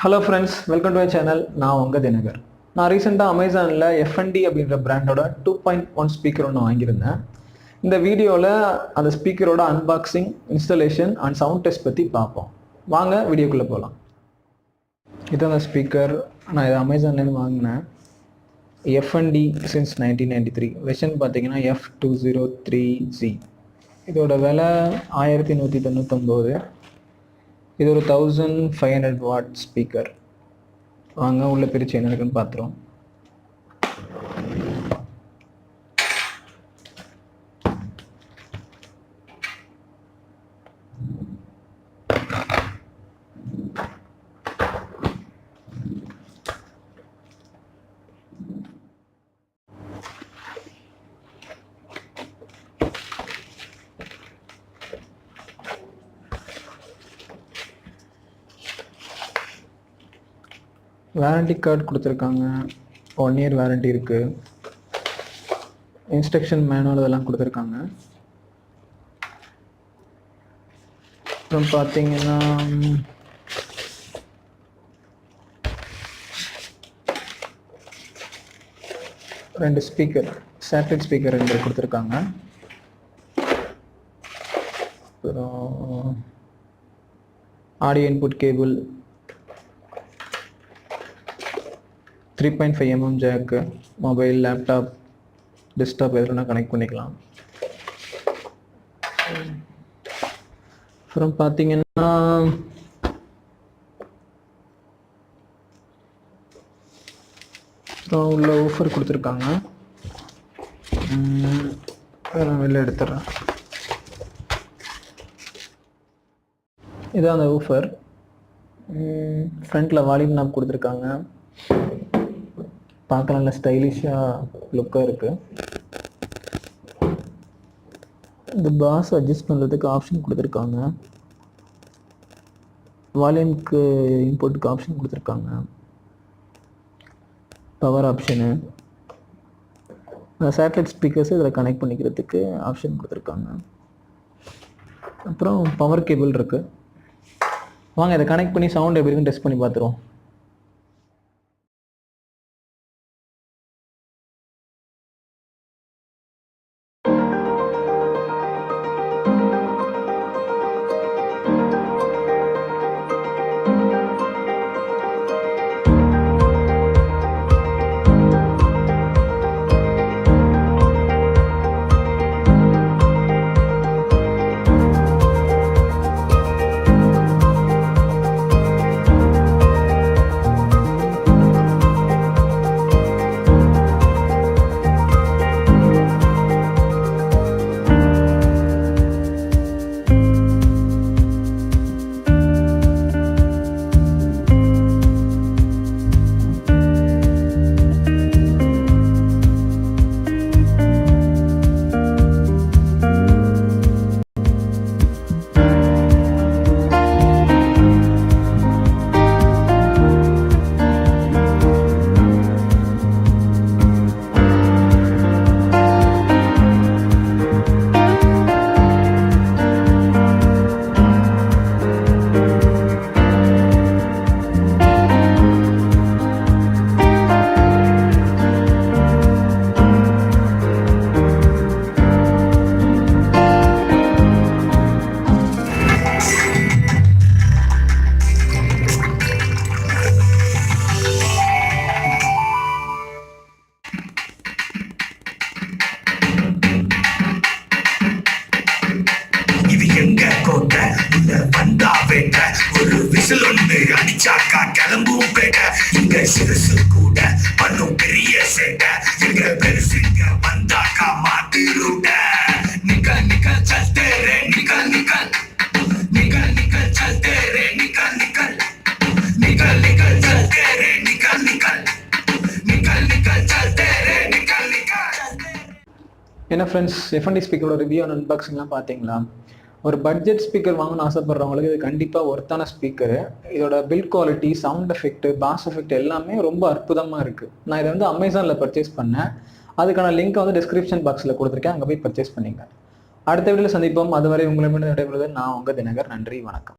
Hello friends, welcome to my channel. நான் உங்க தினகர். நான் ரீசெண்டாக அமேசானில் F&D அப்படின்ற பிராண்டோட 2.1 ஸ்பீக்கர் ஒன்று வாங்கியிருந்தேன். இந்த வீடியோவில் அந்த ஸ்பீக்கரோட unboxing, installation and sound test பற்றி பார்ப்போம். வாங்க வீடியோக்குள்ளே போகலாம். இது அந்த ஸ்பீக்கர் நான் இதை அமேசான்லேருந்து வாங்கினேன். F&D since 1993. வெர்ஷன் பார்த்தீங்கன்னா F203G. இதோட விலை 1199. இது ஒரு 1500 வாட் ஸ்பீக்கர். வாங்க உள்ள பிரிச்சு என்ன இருக்குன்னு பார்த்துருவோம். வாரண்டி கார்டு கொடுத்துருக்காங்க. 1 year வாரண்டி இருக்குது. இன்ஸ்ட்ரக்ஷன் மேனுவல் இதெல்லாம் கொடுத்துருக்காங்க. அப்புறம் பார்த்தீங்கன்னா ரெண்டு ஸ்பீக்கர், சேட்டலைட் ஸ்பீக்கர் 2 கொடுத்துருக்காங்க. அப்புறம் audio input cable, 3.5 mm jack, mobile, laptop, desktop எதுனா கனெக்ட் பண்ணிக்கலாம். அப்புறம் பார்த்தீங்கன்னா உள்ள ஊஃபர் கொடுத்துருக்காங்க. நான் வெளில எடுத்துடுறேன். இதான் அந்த ஊஃபர். ஃப்ரண்ட்டில் வால்யூம் நாப் கொடுத்துருக்காங்க. பார்க்கலாம் நல்ல ஸ்டைலிஷாக லுக்காக இருக்குது. இந்த பாஸ் அட்ஜஸ்ட் பண்ணுறதுக்கு ஆப்ஷன் கொடுத்துருக்காங்க. வால்யூம்க்கு இன்புட்டுக்கு ஆப்ஷன் கொடுத்துருக்காங்க. பவர் ஆப்ஷனு, சேட்டலைட் ஸ்பீக்கர்ஸ் இதில் கனெக்ட் பண்ணிக்கிறதுக்கு ஆப்ஷன் கொடுத்துருக்காங்க. அப்புறம் பவர் கேபிள் இருக்குது. வாங்க இதை கனெக்ட் பண்ணி சவுண்ட் எப்படி இருக்குன்னு டெஸ்ட் பண்ணி பார்த்துருவோம். ஒரு விசில் ஒன்று அடிச்சாக்கா கிளம்பும் பேட்ட. இங்க சிறுசு கூட பண்ணும் பெரிய சேட்ட. எங்க பெருசுங்க வந்தாக்கா மாட்டு ரூட்ட. நிக்கல் நிக்கல் சல்தே ரே நிக்கல் நிக்கல், நிக்கல் நிக்கல் சல்தே ரே நிக்கல் நிக்கல், நிக்கல் நிக்கல் சல்தே ரே நிக்கல் நிக்கல், நிக்கல் நிக்கல் சல்தே ரே நிக்கல் நிக்கல். என்ன ஃப்ரெண்ட்ஸ், F&D ஸ்பீக்கரோட ரிவ்யூ அண்ட் அன்பாக்சிங்லாம் பார்த்தீங்களா? ஒரு பட்ஜெட் ஸ்பீக்கர் வாங்கணும்னு ஆசைப்படுறவங்களுக்கு இது கண்டிப்பாக ஒர்த்தான ஸ்பீக்கரு. இதோட build quality, sound effect, bass effect எல்லாமே ரொம்ப அற்புதமாக இருக்குது. நான் இதை வந்து அமேசானில் பர்ச்சேஸ் பண்ணேன். அதுக்கான லிங்க் வந்து டிஸ்கிரிப்ஷன் பாக்ஸில் கொடுத்துருக்கேன். அங்கே போய் பர்ச்சேஸ் பண்ணிங்க. அடுத்த வீடியோவில் சந்திப்போம். அதுவரை உங்களிடமிருந்து விடைபெறுவது நான் உங்கள் தினகர். நன்றி, வணக்கம்.